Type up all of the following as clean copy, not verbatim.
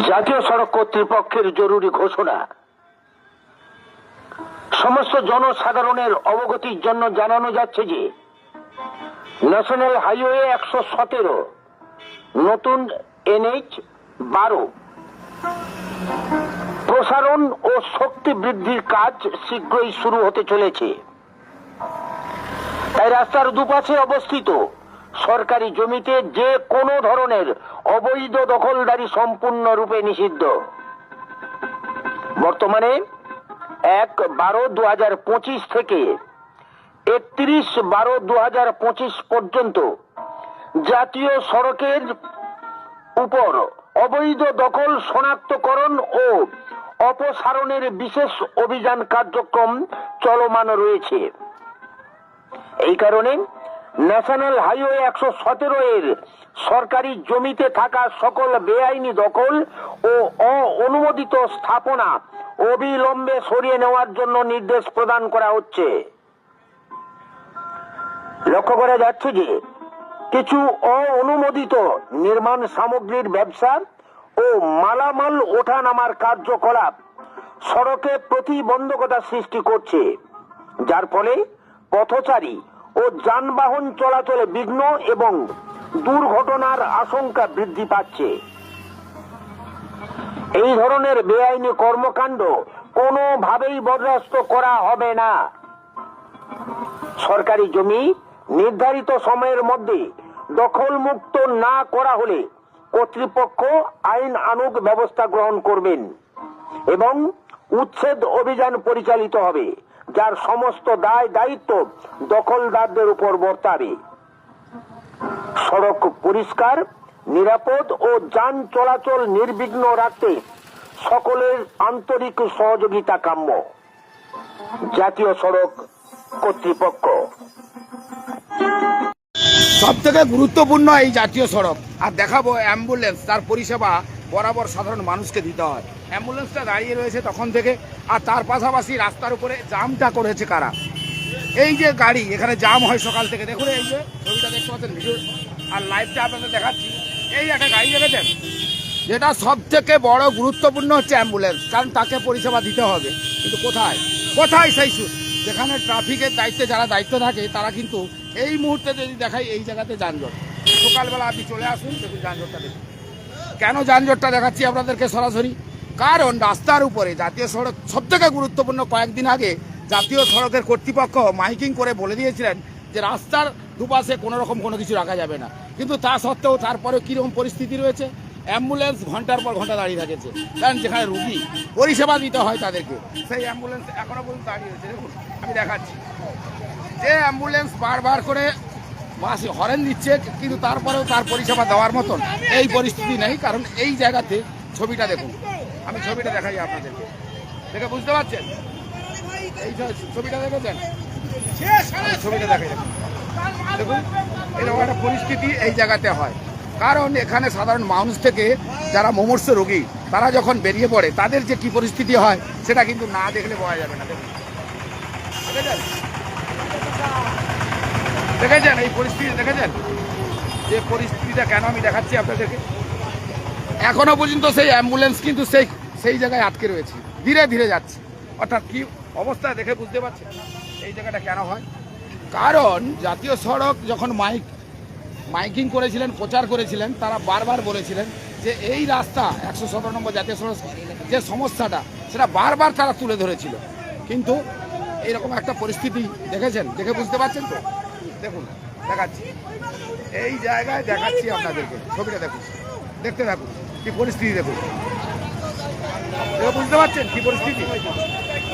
জাতীয় সড়ক কর্তৃপক্ষের জরুরি ঘোষণা। সমস্ত জনসাধারণের অবগতির জন্য জানানো যাচ্ছে যে ন্যাশনাল হাইওয়ে 117 নতুন NH 12 প্রসারণ ও শক্তি বৃদ্ধির কাজ শীঘ্রই শুরু হতে চলেছে। তাই রাস্তার দুপাশে অবস্থিত সরকারি জমিতে যে কোনো ধরনের অবৈধ দখলদারি সম্পূর্ণরূপে নিষিদ্ধ। বর্তমানে 1/12/2025 থেকে 31/12/2025 পর্যন্ত জাতীয় সড়কের উপর অবৈধ দখল শনাক্তকরণ ও অপসারণের বিশেষ অভিযান কার্যক্রম চলমান রয়েছে। এই কারণে ন্যাশনাল হাইওয়ে 117 এর সরকারি জমিতে থাকা সকল বেআইনি দখল ও অনুমোদিত স্থাপনা অবিলম্বে সরিয়ে নেওয়ার জন্য নির্দেশ প্রদান করা হচ্ছে। লক্ষ্য করা যাচ্ছে যে কিছু অনুমোদিত নির্মাণ সামগ্রীর ব্যবসা ও মালামাল ওঠানামার কার্যকলাপ সড়কে প্রতিবন্ধকতা সৃষ্টি করছে, যার ফলে পথচারী ও যানবাহন চলাচলে বিঘ্ন এবং দুর্ঘটনার আশঙ্কা বৃদ্ধি পাচ্ছে। এই ধরনের বেআইনি কর্মকাণ্ড কোনোভাবেই বরদাস্ত করা হবে না। সরকারি জমি নির্ধারিত সময়ের মধ্যে দখলমুক্ত না করা হলে কর্তৃপক্ষ আইন আনুগ ব্যবস্থা গ্রহণ করবেন এবং উচ্ছেদ অভিযান পরিচালিত হবে, যার সমস্ত দায় দায়িত্ব দখলদারদের উপর বর্তাবে। সড়ক পরিষ্কার, নিরাপদ ও যান চলাচল নির্বিঘ্ন রাখতে সকলের আন্তরিক সহযোগিতা কাম্য। জাতীয় সড়ক কর্তৃপক্ষ। সব থেকে গুরুত্বপূর্ণ এই জাতীয় সড়ক। আর দেখাবো অ্যাম্বুলেন্স, তার পরিষেবা বরাবর সাধারণ মানুষকে দিতে হয়। অ্যাম্বুলেন্সটা দাঁড়িয়ে রয়েছে তখন থেকে। আর তার পাশাপাশি রাস্তার উপরে জামটা করেছে কারা? এই যে গাড়ি, এখানে জাম হয় সকাল থেকে। দেখুন এই যে ছবিটা দেখতে পাচ্ছেন, ভিডিও আর লাইভটা আপনাদের দেখাচ্ছি। এই একটা গাড়ি দেখেছেন, যেটা সব থেকে বড় গুরুত্বপূর্ণ হচ্ছে অ্যাম্বুলেন্স, কারণ তাকে পরিষেবা দিতে হবে। কিন্তু কোথায় কোথায় সেই যেখানে ট্রাফিকের দায়িত্বে যারা দায়িত্ব থাকে তারা কিন্তু এই মুহূর্তে যদি দেখাই এই জায়গাতে যানজট। সকালবেলা আপনি চলে আসুন, দেখুন যানজটটা দেখুন। কেন যানজটটা দেখাচ্ছি আপনাদেরকে সরাসরি? কারণ রাস্তার উপরে জাতীয় সড়ক সব থেকে গুরুত্বপূর্ণ। কয়েকদিন আগে জাতীয় সড়কের কর্তৃপক্ষ মাইকিং করে বলে দিয়েছিলেন যে রাস্তার দুপাশে কোনো রকম কোনো কিছু রাখা যাবে না। কিন্তু তা সত্ত্বেও তারপরে কীরকম পরিস্থিতি রয়েছে? অ্যাম্বুলেন্স ঘন্টার পর ঘন্টা দাঁড়িয়ে থাকেছে, কারণ যেখানে রুগী পরিষেবা দিতে হয় তাদেরকে, সেই অ্যাম্বুলেন্স এখনো পর্যন্ত দাঁড়িয়ে রয়েছে। দেখুন আমি দেখাচ্ছি যে অ্যাম্বুলেন্স বারবার করে বাসে হরেন দিচ্ছে, কিন্তু তারপরেও তার পরিষেবা দেওয়ার মতন এই পরিস্থিতি নেই। কারণ এই জায়গাতে ছবিটা দেখুন, আমি ছবিটা দেখাই আপনাদেরকে, দেখে বুঝতে পারছেন? এই ছবিটা দেখেছেন, ছবিটা দেখাই দেখুন, এরকম একটা পরিস্থিতি এই জায়গাতে হয়। কারণ এখানে সাধারণ মানুষ থেকে যারা মুমূর্ষু রোগী তারা যখন বেরিয়ে পড়ে তাদের যে কি পরিস্থিতি হয় সেটা কিন্তু না দেখলে বোঝা যাবে না। দেখুন দেখেছেন এই পরিস্থিতি, দেখেছেন যে পরিস্থিতিটা কেন আমি দেখাচ্ছি আপনাদেরকে। এখনো পর্যন্ত সেই অ্যাম্বুলেন্স কিন্তু সেই জায়গায় আটকে রয়েছে, ধীরে ধীরে যাচ্ছে। অর্থাৎ কি অবস্থা দেখে বুঝতে পারছেন এই জায়গাটা কেন হয়? কারণ জাতীয় সড়ক যখন মাইকিং করেছিলেন, প্রচার করেছিলেন, তারা বারবার বলেছিলেন যে এই রাস্তা 117 নম্বর জাতীয় সড়ক যে সমস্যাটা সেটা বারবার তারা তুলে ধরেছিল। কিন্তু এইরকম একটা পরিস্থিতি দেখেছেন, দেখে বুঝতে পারছেন তো? দেখুন দেখাচ্ছি, এই জায়গায় দেখাচ্ছি আপনাদেরকে, ছবিটা দেখুন, দেখতে থাকুন কি পরিস্থিতি। দেখুন বুঝতে পারছেন কি পরিস্থিতি,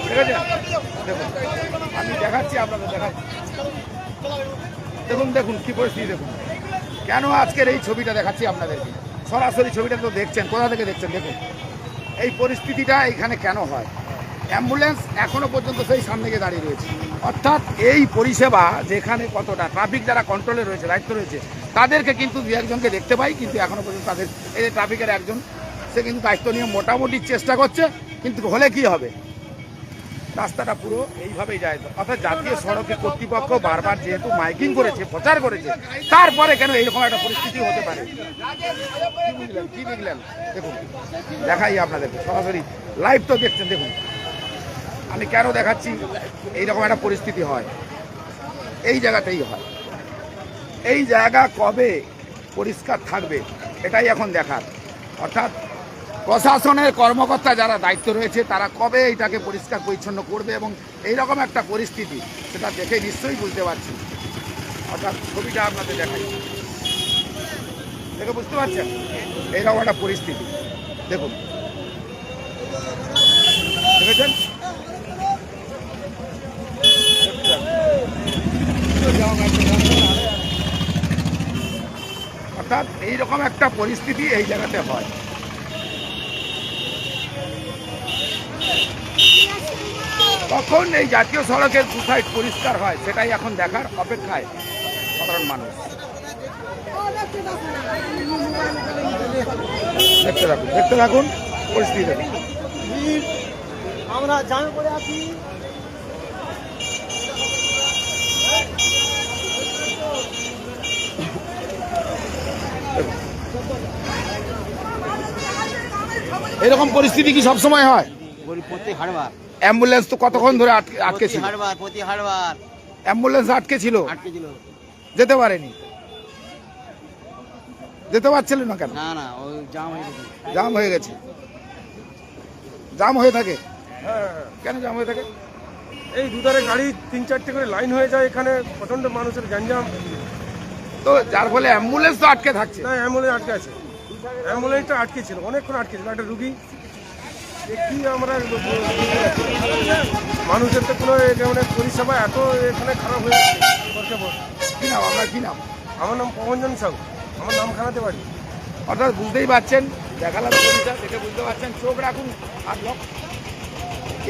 দেখেছেন? দেখুন আমি দেখাচ্ছি আপনাদের, দেখাচ্ছি দেখুন, দেখুন কি পরিস্থিতি। দেখুন কেন আজকের এই ছবিটা দেখাচ্ছি আপনাদেরকে, সরাসরি ছবিটা তো দেখছেন, কোথা থেকে দেখছেন? দেখুন এই পরিস্থিতিটা এখানে কেন হয়। অ্যাম্বুলেন্স এখনো পর্যন্ত সেই সামনে গিয়ে দাঁড়িয়ে রয়েছে। অর্থাৎ এই পরিষেবা যেখানে কতটা ট্রাফিক যারা কন্ট্রোলে রয়েছে, দায়িত্ব রয়েছে, তাদেরকে কিন্তু দু একজনকে দেখতে পাই, কিন্তু এখনো পর্যন্ত তাদের এই যে ট্রাফিকের একজন, সে কিন্তু দায়িত্ব নিয়ে মোটামুটি চেষ্টা করছে, কিন্তু হলে কি হবে? রাস্তাটা পুরো এইভাবেই যায়, অর্থাৎ জাতীয় সড়কে কর্তৃপক্ষ বারবার যেহেতু মাইকিং করেছে, প্রচার করেছে, তারপরে কেন এইরকম একটা পরিস্থিতি হতে পারে? কি দেখলেন দেখুন, দেখাই আপনাদের সরাসরি, লাইভ তো দেখছেন, দেখুন আমি কেন দেখাচ্ছি এইরকম একটা পরিস্থিতি হয়। এই জায়গাতেই হয়, এই জায়গা কবে পরিষ্কার থাকবে এটাই এখন দেখার, অর্থাৎ প্রশাসনের কর্মকর্তা যারা দায়িত্ব রয়েছে তারা কবে এটাকে পরিষ্কার পরিচ্ছন্ন করবে এবং এইরকম একটা পরিস্থিতি সেটা দেখে নিশ্চয়ই বুঝতে পারছি। অর্থাৎ ছবিটা আপনাদের দেখাই, দেখে বুঝতে পারছেন এইরকম একটা পরিস্থিতি, দেখুন দেখেছেন। অর্থাৎ এইরকম একটা পরিস্থিতি এই জায়গাতে হয়। কখন এই জাতীয় সড়কের দু সাইড পরিষ্কার হয় সেটাই এখন দেখার অপেক্ষায় সাধারণ মানুষ। দেখতে থাকুন পরিস্থিতি দেখুন। আমরা জামে পড়ে আছি। এরকম পরিস্থিতি কি সবসময় হয়? প্রতি হারবার অ্যাম্বুলেন্স তো কতক্ষণ ধরে আটকে ছিল? প্রতি হারবার অ্যাম্বুলেন্স আটকে ছিল, আটকে ছিল। যেতে পারেনি, যেতে পারছিলেন না কেন? না না, ওই জাম হয়ে গেছে। জাম হয়ে গেছে, জাম হয়ে থাকে। কেন জাম হয়ে থাকে? এই দুধারে গাড়ি 3-4টে করে লাইন হয়ে যায়, এখানে প্রচন্ড মানুষের গ্যাঞ্জাম। তো যার ফলে অ্যাম্বুলেন্স তো আটকে থাকছে। না, অ্যাম্বুলেন্স আটকে আছে, অ্যাম্বুলেন্সটা আটকে ছিল, অনেকক্ষণ আটকে ছিল। একটা রুগী কি আমরা মানুষের তো কোনো মানে পরিষেবা এত এখানে খারাপ হয়ে গেছে। কি নাম আপনার, কি নাম? আমার নাম পবনজন সাহু, আমার নাম খানাতে পারি। অর্থাৎ বুঝতেই পারছেন, দেখালাম ছবিটা দেখে বুঝতে পারছেন, চোখ রাখুন আর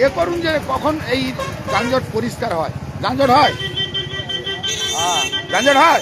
এ করুন যে কখন এই যানজট পরিষ্কার হয়। যানজট হয়, যানজট হয়।